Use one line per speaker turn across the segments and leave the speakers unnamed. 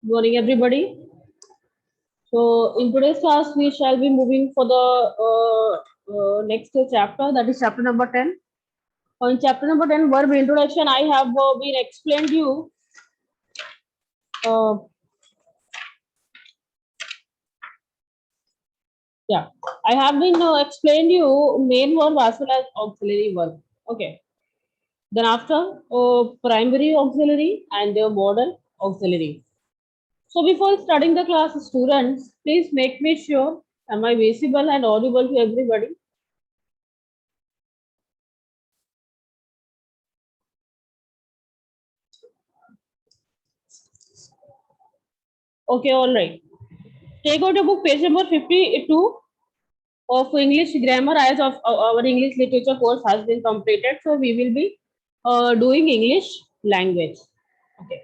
Morning, everybody. So, in today's class, we shall be moving for the next chapter, that is chapter number 10. On chapter number 10, verb introduction, I have been explained you. Uh, yeah, I have been explained you main verb as well as auxiliary verb. Okay. Then after primary auxiliary and the modal auxiliary. So before starting the class, students, please make me sure am I visible and audible to everybody? Okay, all right. Take out your book, page number 52 of English grammar, as of our English literature course has been completed. So we will be doing English language. Okay.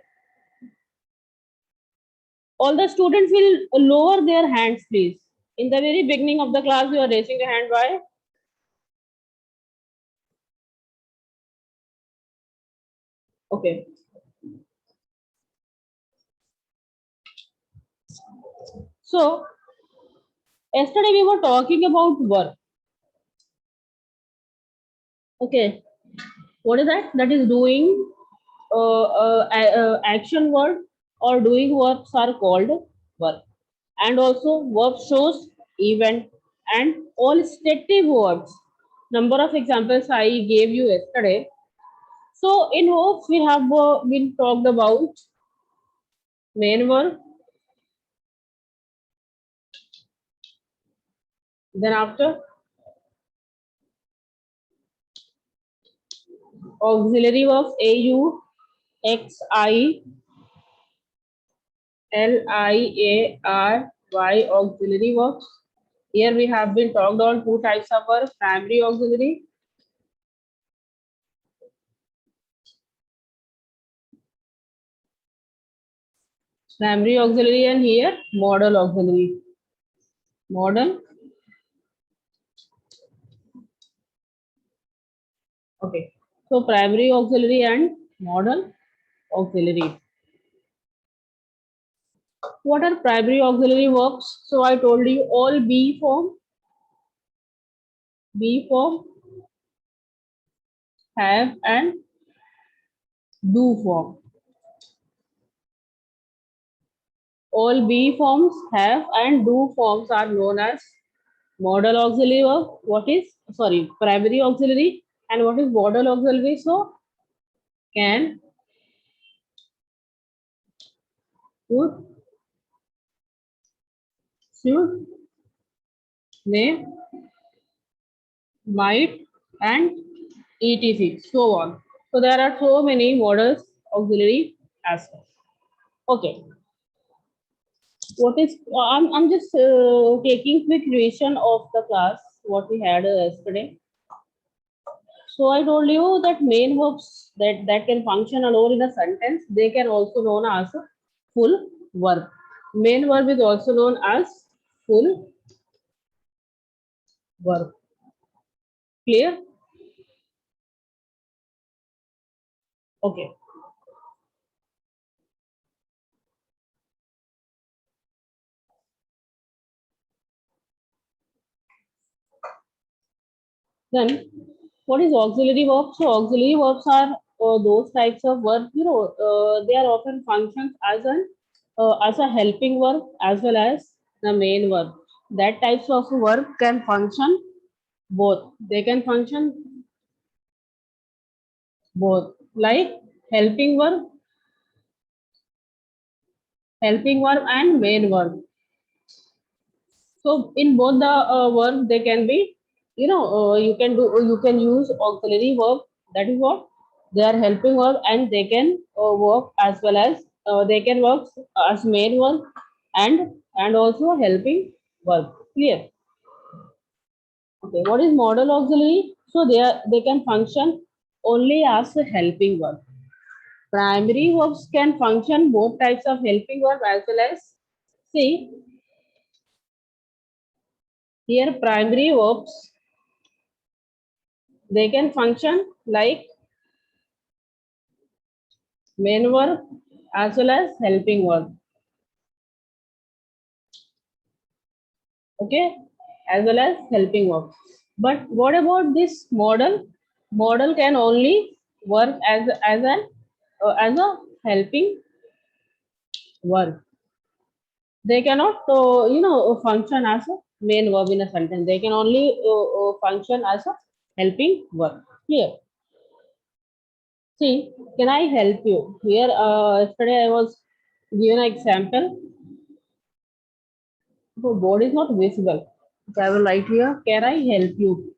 All the students will lower their hands, please. In the very beginning of the class, you are raising your hand. Why? Okay. So yesterday we were talking about work. Okay. What is that? That is doing action word or doing verbs are called verb. And also verb shows event and all stative verbs. Number of examples I gave you yesterday. So in hopes we have been talked about main verb. Then after auxiliary verbs A U X I L I A R Y auxiliary verbs. Here we have been talked on two types of verb, primary auxiliary. Primary auxiliary and here modal auxiliary. Modal. Okay. So primary auxiliary and modal auxiliary. What are primary auxiliary verbs? So I told you all B form, have and do form. All B forms, have and do forms are known as modal auxiliary verb. What is, sorry, primary auxiliary, and what is modal auxiliary? So can, would, should, may, might, and etc. So on. So there are so many modals auxiliary as well. Okay. What is I'm just taking quick revision of the class what we had yesterday. So I told you that main verbs that can function alone in a sentence, they can also known as a full verb. Main verb is also known as full verb. Clear? Okay. Then what is auxiliary verbs? So auxiliary verbs are those types of verbs. They are often functions as a helping verb as well as the main verb. That types of verb can function both. They can function both, like helping verb, and main verb. So in both the verb, they can be, you can use auxiliary verb. That is what they are helping verb, and they can work as well as they can work as main verb and also helping verb. Clear? Okay. What is modal auxiliary? So they can function only as a helping verb. Primary verbs can function both types of helping verb as well as, see here, primary verbs, they can function like main verb as well as helping verb. okay, as well as helping verb. But what about this model? Model can only work as a helping verb. They cannot function as a main verb in a sentence. They can only function as a helping verb. Here, see, can I help you? Here, yesterday I was given an example. The board is not visible. So I will write here, can I help you?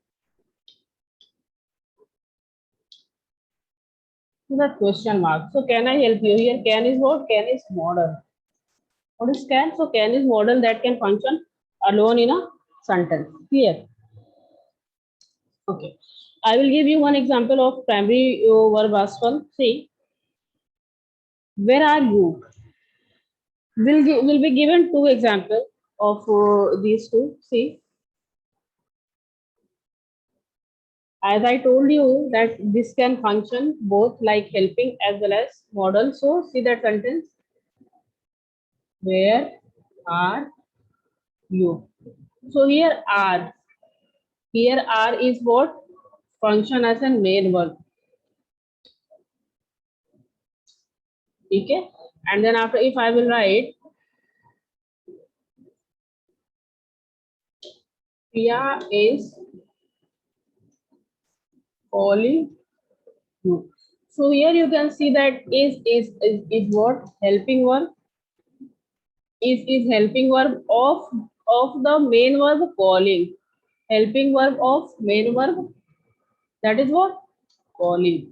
The question mark. So can I help you? Here, can is what? Can is model. What is can? So can is model that can function alone in a sentence. Here. Okay. I will give you one example of primary verb as well. See, where are you? Will be given two examples of these two. See, as I told you that this can function both like helping as well as model. So see that sentence. Where are you? So here are is what function as a main verb. Okay, and then after if I will write Priya is calling you. So here you can see that is what helping verb is helping verb of the main verb calling. Helping verb of main verb, that is what calling.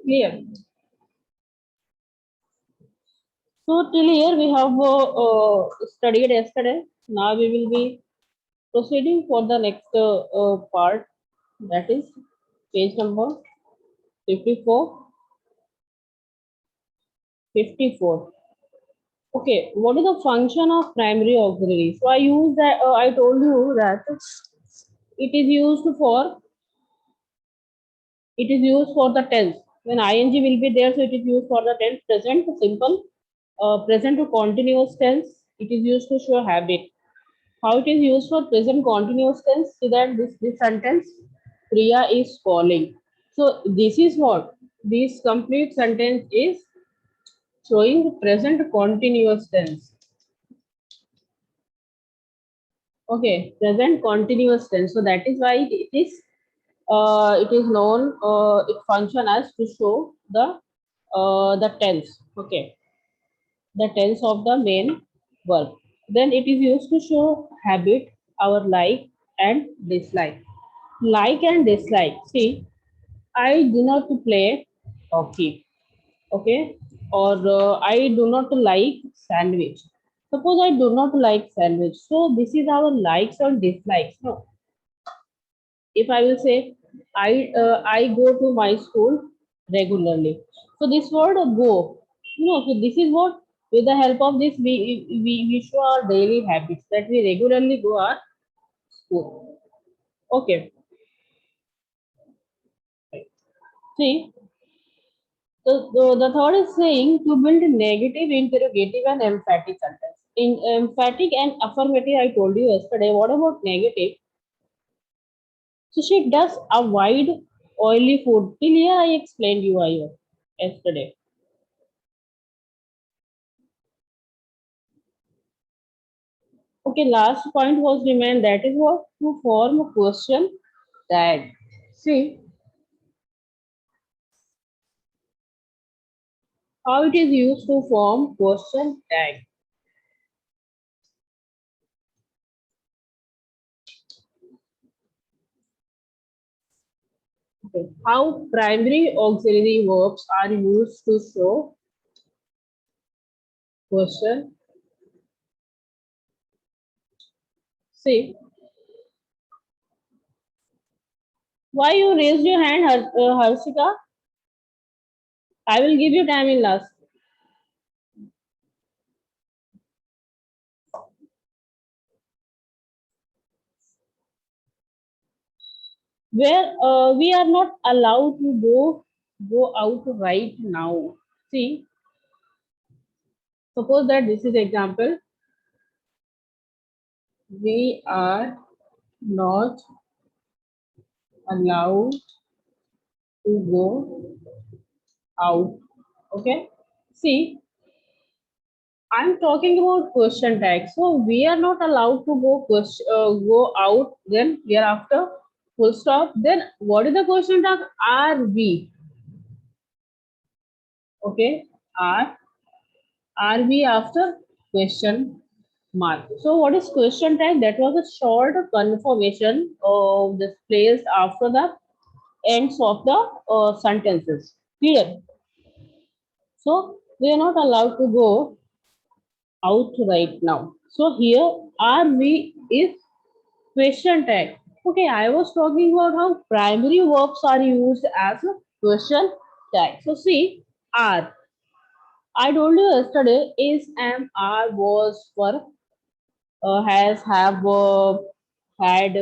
Clear? So till here we have studied yesterday. Now we will be proceeding for the next part, that is page number 54. 54. Okay, what is the function of primary auxiliary? So I use that. I told you that it is used for the tense. When ing will be there, so it is used for the tense present simple, present to continuous tense. It is used to show habit. How it is used for present continuous tense? See that this sentence, Priya is calling. So this is what this complete sentence is showing present continuous tense. Okay, present continuous tense. So that is why it is known, it function as to show the tense. Okay, the tense of the main verb. Then it is used to show habit, our like and dislike. Like and dislike. See, I do not play hockey. Okay, or I do not like sandwich. Suppose I do not like sandwich. So this is our likes or dislikes. No, if I will say I go to my school regularly. So this word go, so this is what with the help of this we show our daily habits that we regularly go our school. Okay, see. So the third is saying to build negative, interrogative, and emphatic sentence. In emphatic and affirmative, I told you yesterday. What about negative? So she does avoid oily food. Till here I explained you yesterday. Okay, last point was remain, that is what to form a question tag. See how it is used to form question tag. Okay. How primary auxiliary verbs are used to show question. See, why you raised your hand, Harshika? I will give you time in last. Where we are not allowed to go out right now. See, suppose that this is example. We are not allowed to go out. Okay. See, I'm talking about question tag. So we are not allowed to go out. Then we are after full stop. Then what is the question tag? Are we? Okay. Are we after question mark? So what is question tag? That was a short confirmation of this placed after the ends of the sentences. Clear? So we are not allowed to go out right now. So here are we is question tag. Okay, I was talking about how primary verbs are used as a question tag. So see, are. I told you yesterday is, am, are, was, were, has, have, had,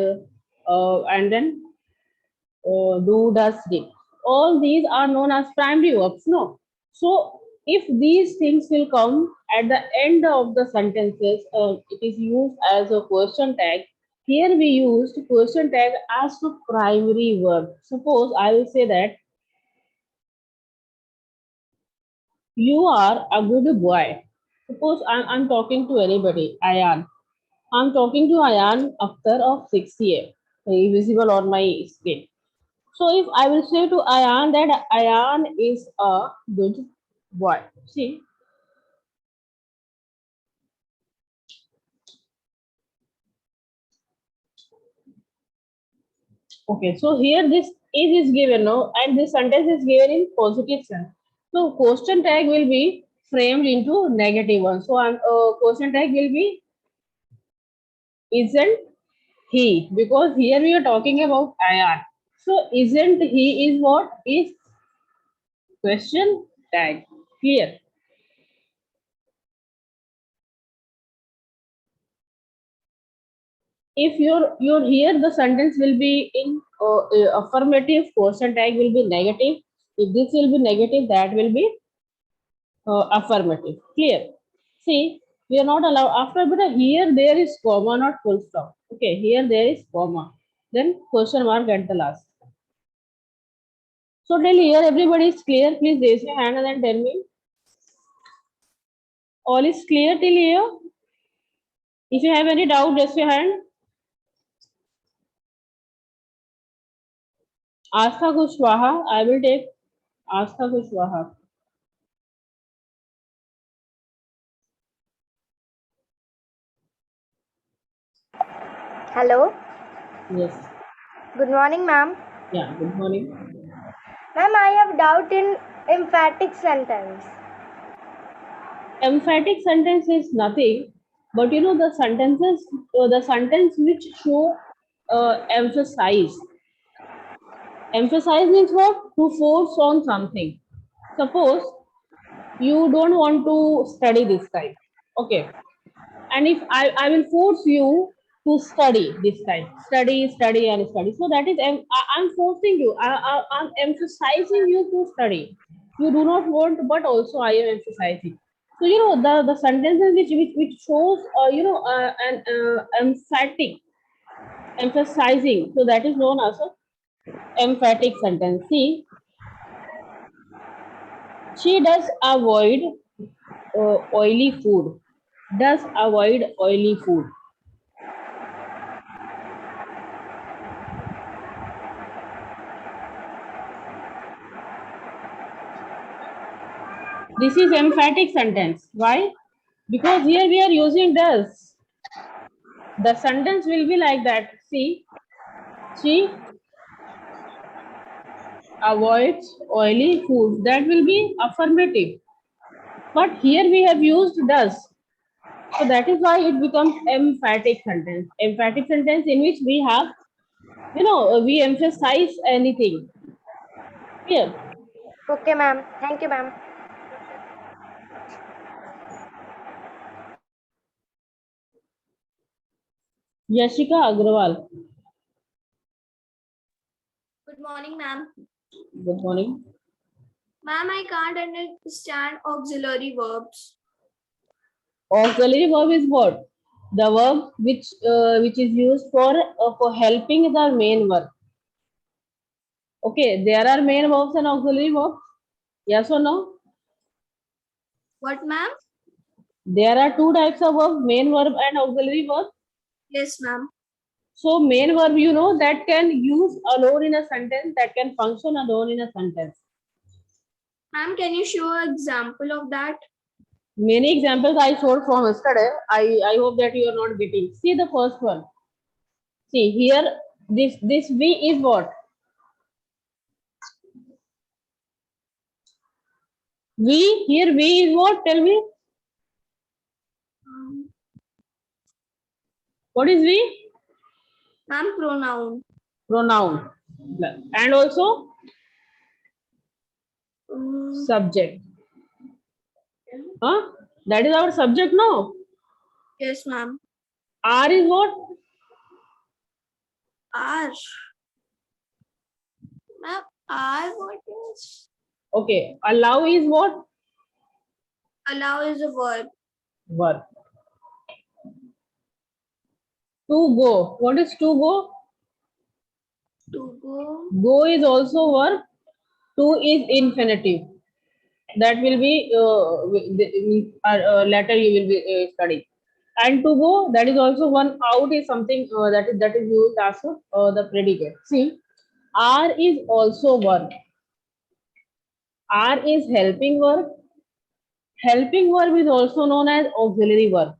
and then do, does, did. All these are known as primary verbs. No. So if these things will come at the end of the sentences, it is used as a question tag. Here we used question tag as a primary verb. Suppose I will say that you are a good boy. Suppose I'm talking to anybody, Ayan. I'm talking to Ayan Akhtar of 6th year, visible on my screen. So if I will say to Ayan that Ayan is a good boy. See, okay, so here this is given, no, and this sentence is given in positive sense. So question tag will be framed into negative one. So question tag will be isn't he, because here we are talking about Ayan. So isn't he is what is question tag. Clear? If you're here, the sentence will be in affirmative, question tag will be negative. If this will be negative, that will be affirmative. Clear? See, we are not allowed after, but here there is comma, not full stop. Okay, here there is comma, then question mark at the last. So till here everybody is clear? Please raise your hand and then tell me all is clear till here. If you have any doubt, raise your hand. Astha Kushwaha, I will take Astha Kushwaha.
Hello.
Yes.
Good morning, ma'am.
Yeah, good morning.
Ma'am, I have doubt in emphatic sentence.
Emphatic sentence is nothing, but you know the sentences, the sentence which show emphasize. Emphasize means what? To force on something. Suppose you don't want to study this time. Okay. And if I will force you to study this time, study and study. So that is I'm forcing you. I'm emphasizing you to study. You do not want, but also I am emphasizing. So you know the sentences which shows an emphatic emphasizing. So that is known as a emphatic sentence. See, she does avoid oily food. Does avoid oily food. This is emphatic sentence. Why? Because here we are using does. The sentence will be like that. See, she avoids oily food. That will be affirmative. But here we have used does. So that is why it becomes emphatic sentence. Emphatic sentence in which we have, we emphasize anything. Here,
Okay, ma'am. Thank you, ma'am.
Yashika Agrawal.
Good morning, ma'am.
Good morning.
Ma'am, I can't understand auxiliary verbs.
Auxiliary verb is what? The verb which is used for helping the main verb. Okay, there are main verbs and auxiliary verbs. Yes or no?
What, ma'am?
There are two types of verbs, main verb and auxiliary verb.
Yes, ma'am.
So main verb, you know, that can use alone in a sentence, that can function alone in a sentence.
Ma'am, can you show an example of that?
Many examples I showed from yesterday. I hope that you are not getting. See the first one. See here, this V is what? V, here V is what? Tell me. What is V?
Ma'am, pronoun.
Pronoun. And also
Mm,
subject. Huh? That is our subject, no?
yes, ma'am.
R is what?
R. Ma'am, R what is?
Okay. Allow is what?
Allow is a verb.
Verb. To go. What is to go?
To go.
Go is also verb. To is infinitive. That will be later you will be studying. And to go, that is also one. Out is something that is used as the predicate. See, are is also verb. Are is helping verb. Helping verb is also known as auxiliary verb.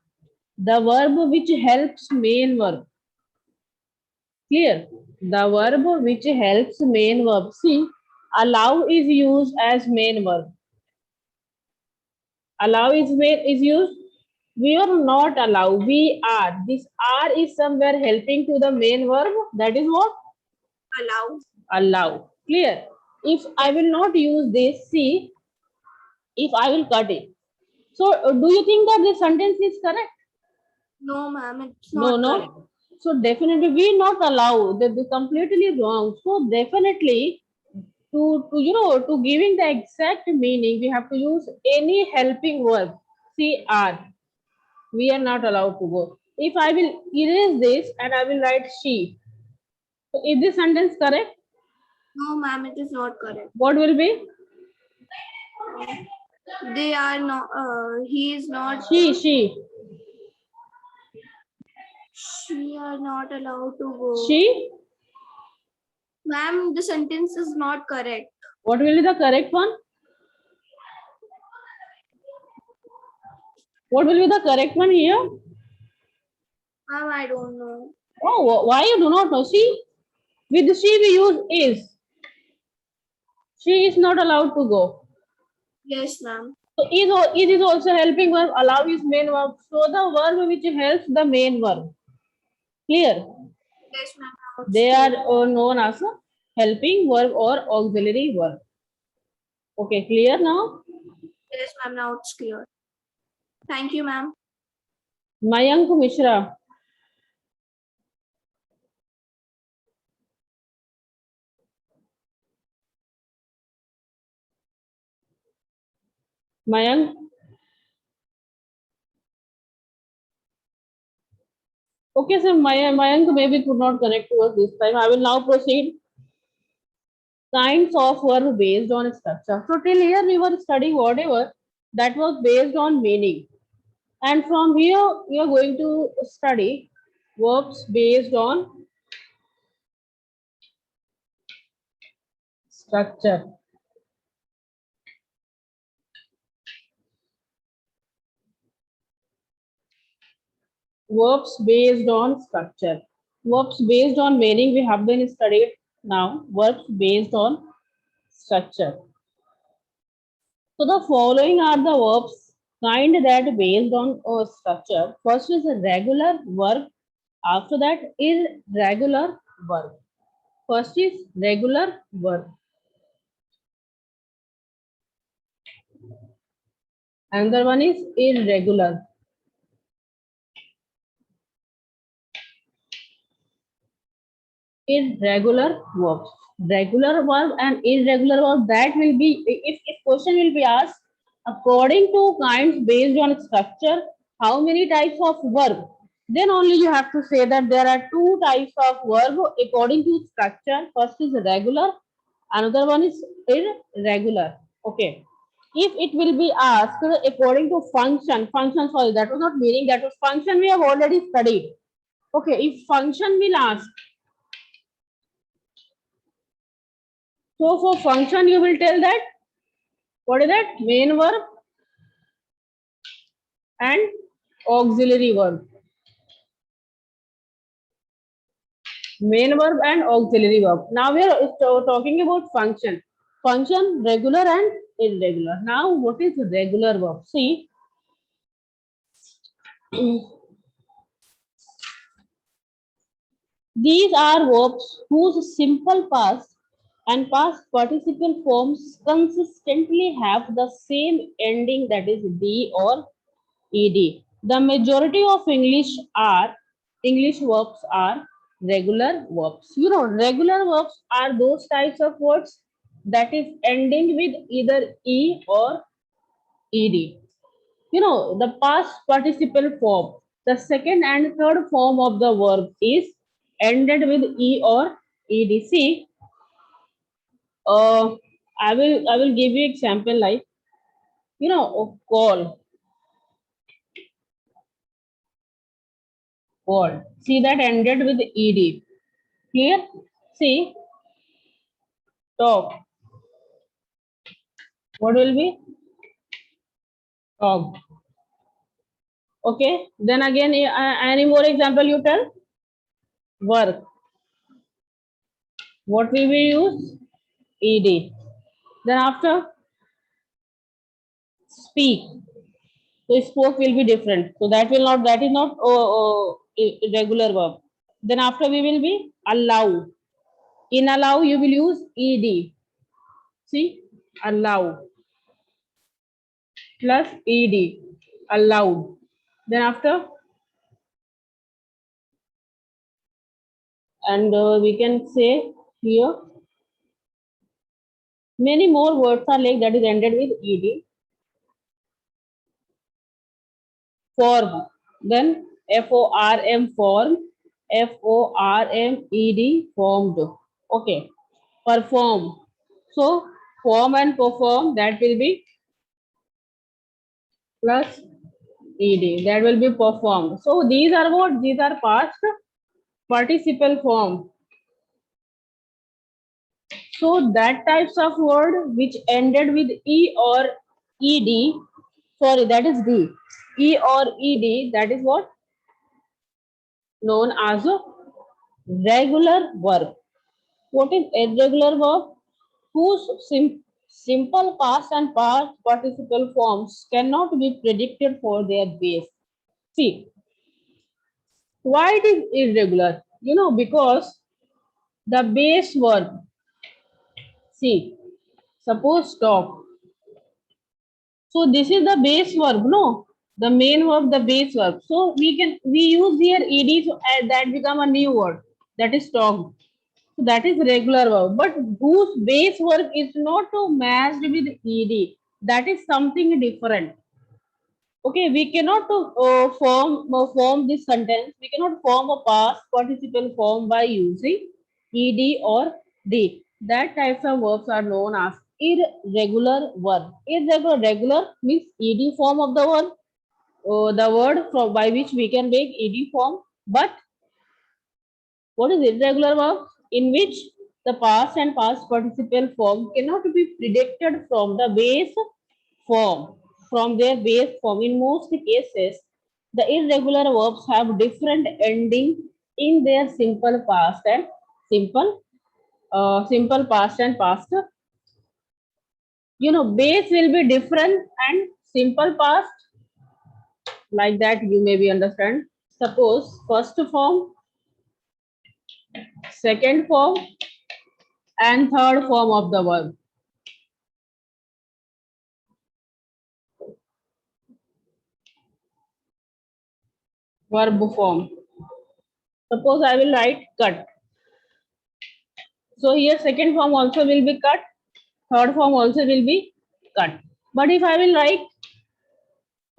The verb which helps main verb. Clear? The verb which helps main verb. See, allow is used as main verb. Allow is used. We are not allow. We are. This are is somewhere helping to the main verb. That is what?
Allow.
Allow. Clear? If I will not use this, see, if I will cut it. So, do you think that this sentence is correct?
No, ma'am, it's
No,
not correct.
no. So definitely we not allow. That is completely wrong. So definitely to giving the exact meaning, we have to use any helping verb. See, are. We are not allowed to go. If I will erase this and I will write she. So is this sentence correct?
No, ma'am, it is not correct.
What will be?
They are not. He is not.
She.
She are not allowed to go.
She.
Ma'am, the sentence is not correct.
What will be the correct one? What will be the correct one here?
Ma'am, I don't know.
Oh, why you do not know? See, with she we use is. She is not allowed to go.
Yes, ma'am.
So is also helping verb. Allow is main verb. So the verb which helps the main verb. Clear?
Yes, ma'am.
They are known as a helping verb or auxiliary verb. Okay, clear now?
Yes, ma'am. Now it's clear. Thank you, ma'am.
Mayank Mishra. Mayank. Okay, so Mayank maybe could not connect to us this time. I will now proceed. Kinds of verb based on structure. So till here we were studying whatever that was based on meaning. And from here we are going to study verbs based on structure. Verbs based on structure. Verbs based on meaning we have been studied now. Verbs based on structure. So the following are the verbs kind that based on structure. First is a regular verb. After that, irregular verb. First is regular verb. Another one is irregular. Irregular verbs. Regular verb and irregular verb, that will be, if question will be asked, according to kinds based on structure, how many types of verb? then only you have to say that there are two types of verb according to structure. First is regular, another one is irregular. Okay. If it will be asked according to function, sorry, that was not meaning, that was function we have already studied. Okay, if function will ask, so for function you will tell that, what is that? Main verb and auxiliary verb. Main verb and auxiliary verb. Now we are talking about function. Function, regular and irregular. Now what is regular verb? See, these are verbs whose simple past and past participle forms consistently have the same ending, that is D or ed. The majority of English verbs are regular verbs. You know, regular verbs are those types of words that is ending with either e or ed. You know, the past participle form, the second and third form of the verb is ended with e or ed. See, uh, I will give you example like, you know, call. See, that ended with ed. Clear? See, talk. What will be? Talk. Okay. Then again, any more example you tell? Work. What will we use? Ed. Then after, speak. So spoke will be different. So that will not, that is not regular verb. Then after we will be allow. In allow you will use ed. See, allow plus ed. Allowed. Then after, and we can say here many more words are like that is ended with ed. Form, then form, form, formed, formed. Okay. Perform, so form and perform, that will be plus ed, that will be performed. So these are what? These are past participle form. So that types of word which ended with e or ed, sorry, that is d, e or ed, that is what? Known as a regular verb. What is irregular verb? Whose simple past and past participle forms cannot be predicted for their base. See, why it is irregular? You know, because the base verb, see, suppose stop. So this is the base verb, no? The main verb, the base verb. So we use here ed, so that become a new word, that is talk. So that is regular verb, but whose base verb is not matched with ed. That is something different. Okay, we cannot form this sentence. We cannot form a past participle form by using ed or d. That types of verbs are known as irregular verb. Irregular, regular means ed form of the verb, the word from by which we can make ed form. But what is irregular verb? In which the past and past participle form cannot be predicted from the base form, from their base form. In most cases, the irregular verbs have different ending in their simple past and simple past and past. You know, base will be different and simple past, like that you maybe understand. Suppose first form, second form, and third form of the verb. Verb form. Suppose I will write cut. So here second form also will be cut, third form also will be cut. But if I will write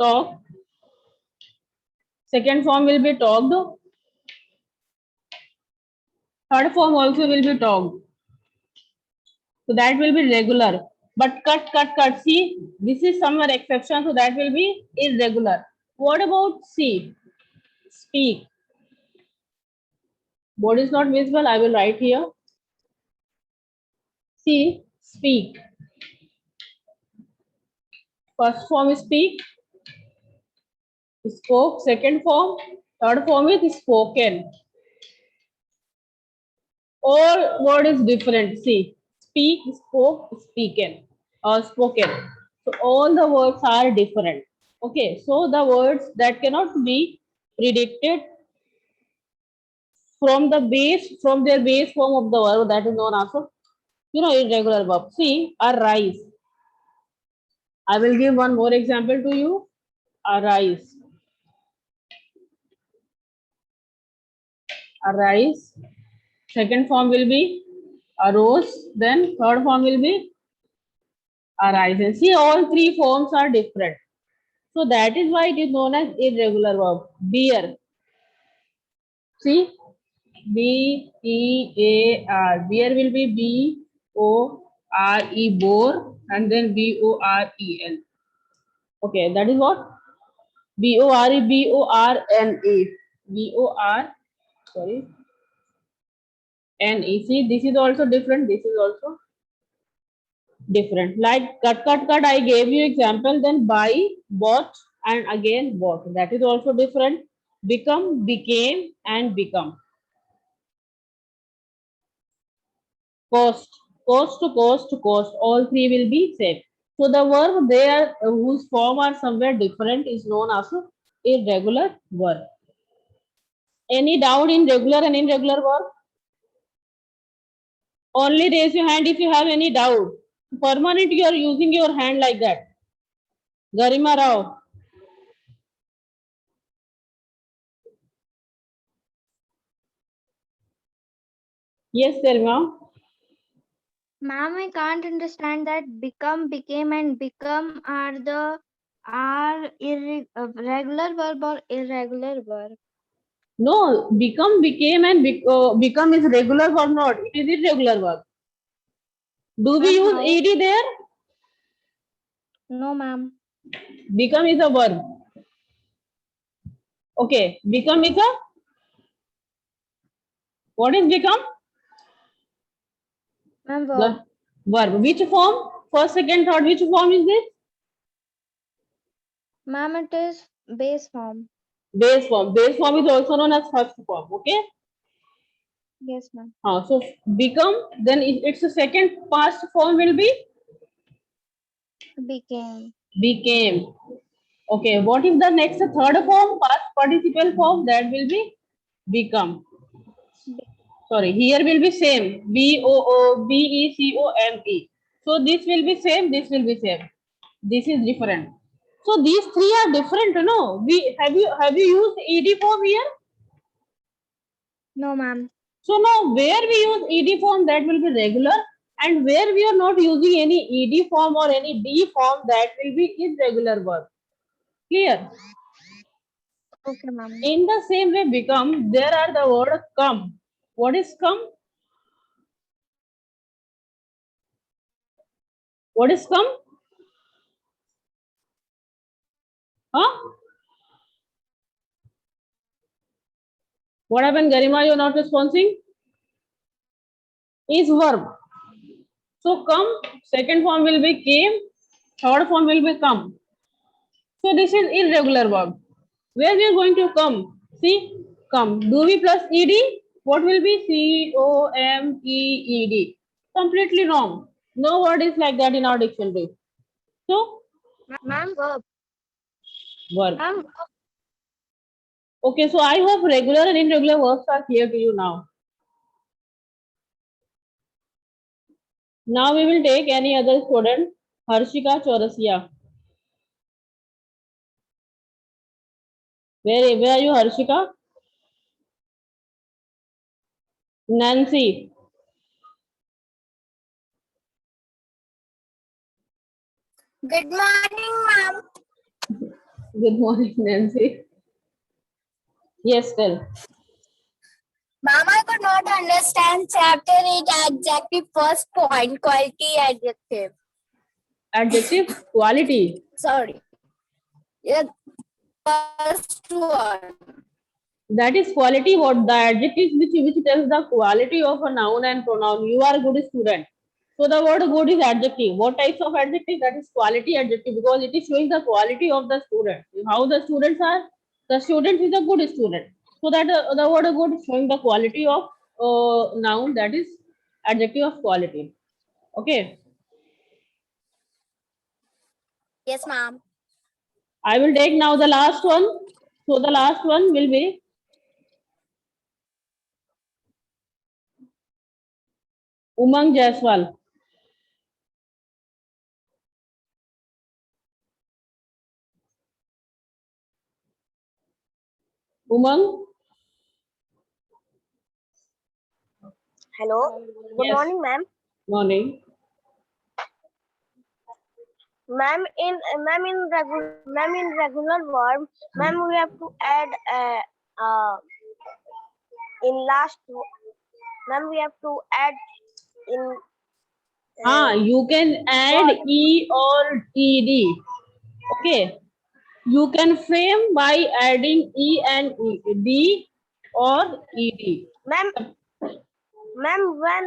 talk, Second form will be talked. Third form also will be talked. So that will be regular. But cut, cut, cut. See, this is somewhere exception. So that will be irregular. What about C? Speak. Board is not visible. I will write here. C. Speak. First form is speak. Spoke. Second form. Third form is spoken. All word is different. See, speak, spoke, speaken, or spoken. So all the words are different. Okay, so the words that cannot be predicted from their base form of the verb, that is known as, irregular verb. See, arise. I will give one more example to you. Arise. Arise. Second form will be arose. Then third form will be arise. And see, all three forms are different. So that is why it is known as irregular verb. Bear. See, B-E-A-R. Bear will be B-O-R-E, bore, and then B-O-R-E-N. Okay, that is what? B-O-R-E, B-O-R-N-E. B-O-R, sorry, N-E. See, this is also different. This is also different. Like cut, cut, cut, I gave you example. Then buy, bought, and again bought. That is also different. Become, became, and become. Cost, cost to cost to cost. All three will be same. So the verb there whose form are somewhere different is known as irregular verb. Any doubt in regular and irregular verb? Only raise your hand if you have any doubt. Permanent, you are using your hand like that. Garima Rao. Yes, Garima.
Ma'am, I can't understand that become, became, and become are regular verb or irregular verb.
No, become, became, and become is regular verb not. It is irregular verb. Do we use
How?
ed there?
No, ma'am.
Become is a verb. Okay, become is a, what is become?
Ma'am,
The
verb.
verb. Which form? First, second, third. Which form is this?
Ma'am, it is base form.
Base form. Base form is also known as first form. Okay.
Yes, ma'am.
So become. Then its a second past form will be
Became.
became. Okay. What is the next third form? Past participle form. That will be become. Sorry. Here will be same. BECOME. So this will be same. This will be same. This is different. So these three are different, no? Have you used ed form here?
No, ma'am.
So now where we use ed form, that will be regular, and where we are not using any ed form or any d form, that will be irregular verb. Clear?
Okay, ma'am.
In the same way, become, there are the word come. What is come? What is come? Huh? What happened, Garima? You are not responding? Is verb. So come, second form will be came, third form will be come. So this is irregular verb. Where we are going to come? See, come. Do we plus ed? What will be COMEED? Completely wrong. No word is like that in our dictionary. So
Ma'am, verb.
verb.
Ma'am,
Okay, so I hope regular and irregular verbs are clear to you now. Now we will take any other student. Harshika Chaurasia. Where are you, Harshika? Nancy.
Good morning, ma'am.
Good morning, Nancy. Yes, tell.
Ma'am, I could not understand chapter 8 adjective first point, quality adjective.
Adjective quality.
Sorry. Yeah, first one.
That is quality. What the adjective which tells the quality of a noun and pronoun. You are a good student. So the word good is adjective. What types of adjective? That is quality adjective because it is showing the quality of the student. How the students are. The student is a good student. So that the word good is showing the quality of noun. That is adjective of quality. Okay.
Yes, ma'am.
I will take now the last one. So the last one will be Umang Jaiswal. Umang.
Hello. Good
Yes.
morning, ma'am.
Morning.
Ma'am, in regular verb, ma'am, we have to add in last. Ma'am, we have to add in.
You can add
word.
E or ED. Okay. You can frame by adding E and D or ED.
Ma'am, when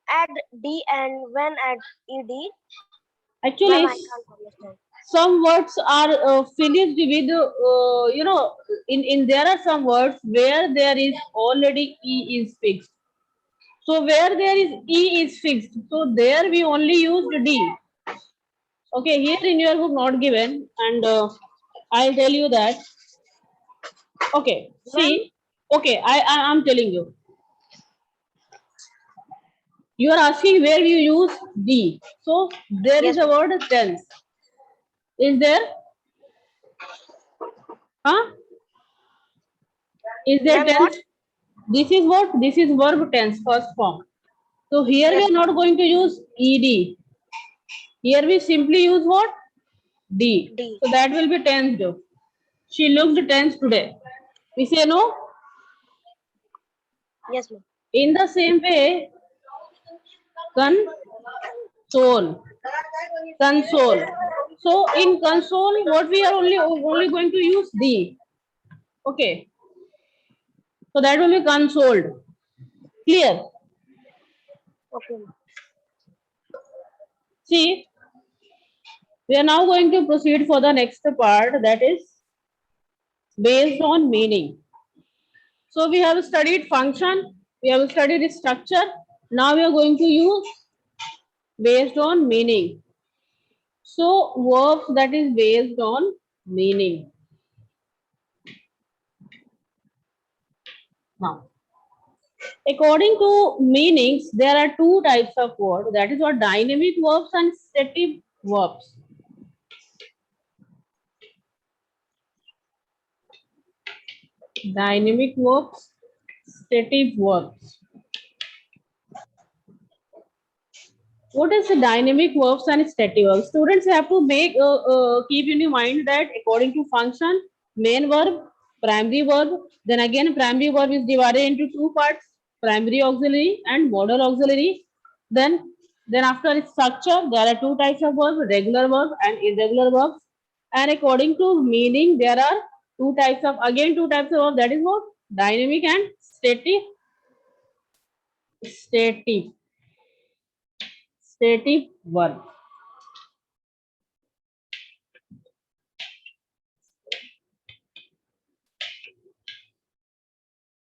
add D and when add ed. Ma'am,
Actually,
I can't understand.
some words are finished with, in there are some words where there is already E is fixed. So where there is E is fixed. So there we only used D. Okay, here in your book not given, and I'll tell you that. Okay, see, okay, I'm telling you. You are asking where you use D. So there is
Yes,
a word tense. Is there? Huh? Is there
ma'am, what?
tense? This is what? This is verb tense, first form. So here we
Yes,
are not going to use ed. Here we simply use what? D.
D.
So that will be tense. She looked tense today. We say no.
Yes, ma'am.
In the same way, console. Console. So in console, what we are only going to use D. Okay. So that will be consoled. Clear?
Okay, ma'am.
See, we are now going to proceed for the next part, that is based on meaning. So we have studied function, we have studied structure. Now we are going to use based on meaning. So verbs that is based on meaning. Now, according to meanings, there are two types of words. That is what dynamic verbs and static verbs. Dynamic verbs, static verbs. What is the dynamic verbs and static verbs? Students have to make keep in your mind that according to function, main verb, primary verb, then again primary verb is divided into two parts, primary auxiliary and modal auxiliary. Then after its structure, there are two types of verbs, regular verb and irregular verbs. And according to meaning, there are two types of verbs, that is what? Dynamic and static. Static. Static verb.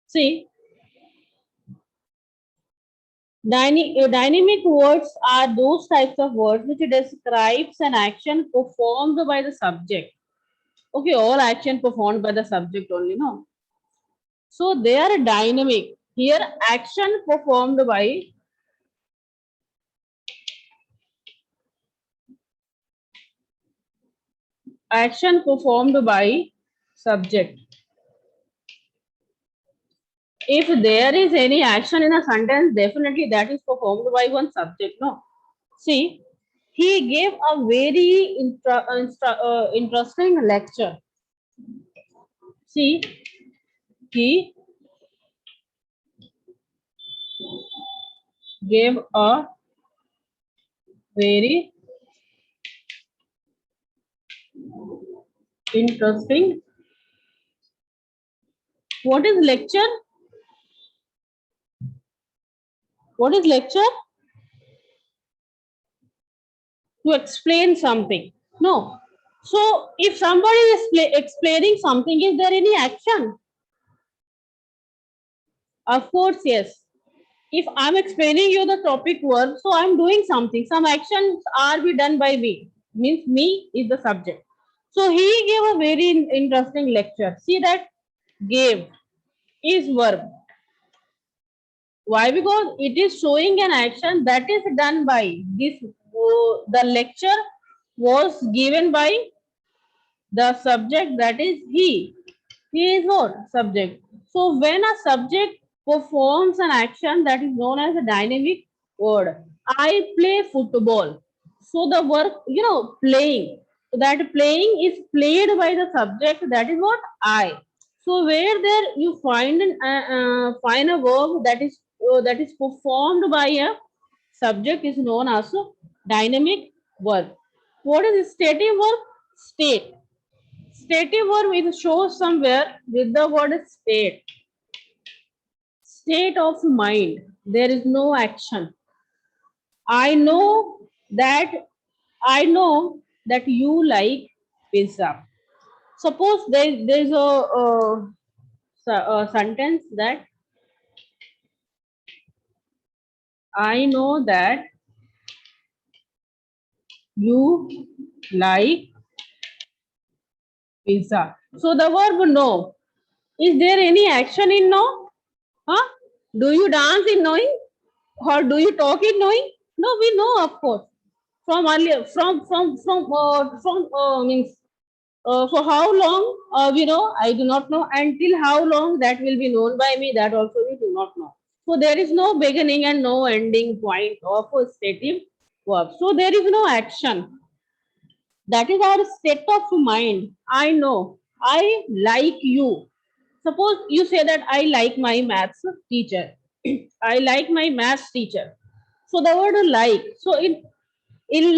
See, dynamic words are those types of words which describes an action performed by the subject. Okay, all action performed by the subject only, no? So they are dynamic. Here, action performed by subject. If there is any action in a sentence, definitely that is performed by one subject, no? See, he gave a very interesting lecture. See, He gave a very interesting. What is lecture? What is lecture? To explain something. No. So if somebody is explaining something, is there any action? Of course, yes. If I'm explaining you the topic verb, so I'm doing something. Some actions are be done by me. Means me is the subject. So he gave a very interesting lecture. See that gave is verb. Why? Because it is showing an action that is done by this. The lecture was given by the subject, that is he. He is what? Subject. So when a subject performs an action, that is known as a dynamic word. I play football. So the work, playing. So that playing is played by the subject, that is what? I. So where there you find find a verb that is performed by a subject is known as a dynamic verb. What is stative verb? State. Stative verb is shown somewhere with the word state. State of mind. There is no action. I know that you like pizza. Suppose there is a sentence that I know that you like pizza. So the verb know. Is there any action in know? Huh? Do you dance in knowing? Or do you talk in knowing? No, we know, of course. From earlier, from means for how long we know, I do not know. Until how long that will be known by me, that also we do not know. So there is no beginning and no ending point of a stative verb. So there is no action. That is our state of mind. I know. I like you. Suppose you say that I like my maths teacher. I like my maths teacher. So the word like. So in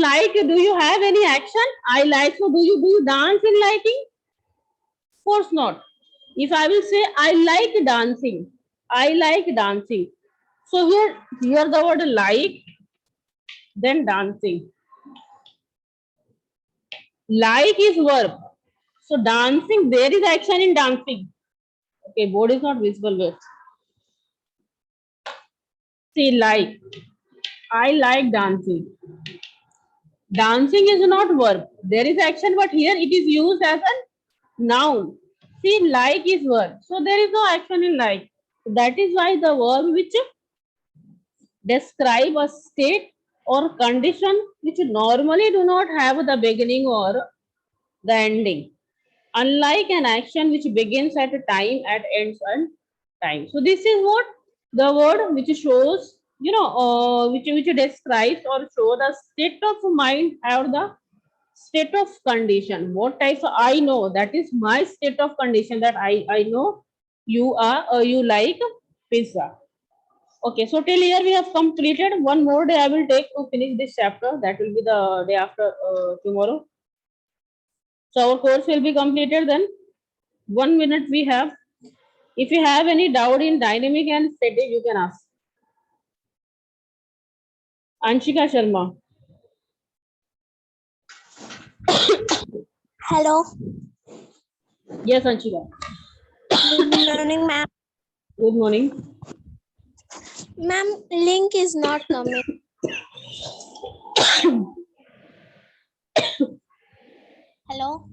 like, do you have any action? I like. So do you dance in liking? Of course not. If I will say I like dancing, I like dancing. So here the word like, then dancing. Like is verb. So dancing, there is action in dancing. Okay, board is not visible. Wait. See, like. I like dancing. Dancing is not verb. There is action, but here it is used as a noun. See, like is verb. So there is no action in like. That is why the verb which describe a state or condition which normally do not have the beginning or the ending. Unlike an action which begins at a time and ends at time. So this is what the word which shows, which describes or show the state of mind or the state of condition. What type of I know, that is my state of condition, that I know you like pizza. Okay, so till here we have completed. One more day I will take to finish this chapter. That will be the day after tomorrow. So our course will be completed then. 1 minute we have. If you have any doubt in dynamic and static, you can ask. Anshika Sharma.
Hello.
Yes, Anshika.
Good morning, ma'am.
Good morning.
Ma'am, link is not coming. Hello.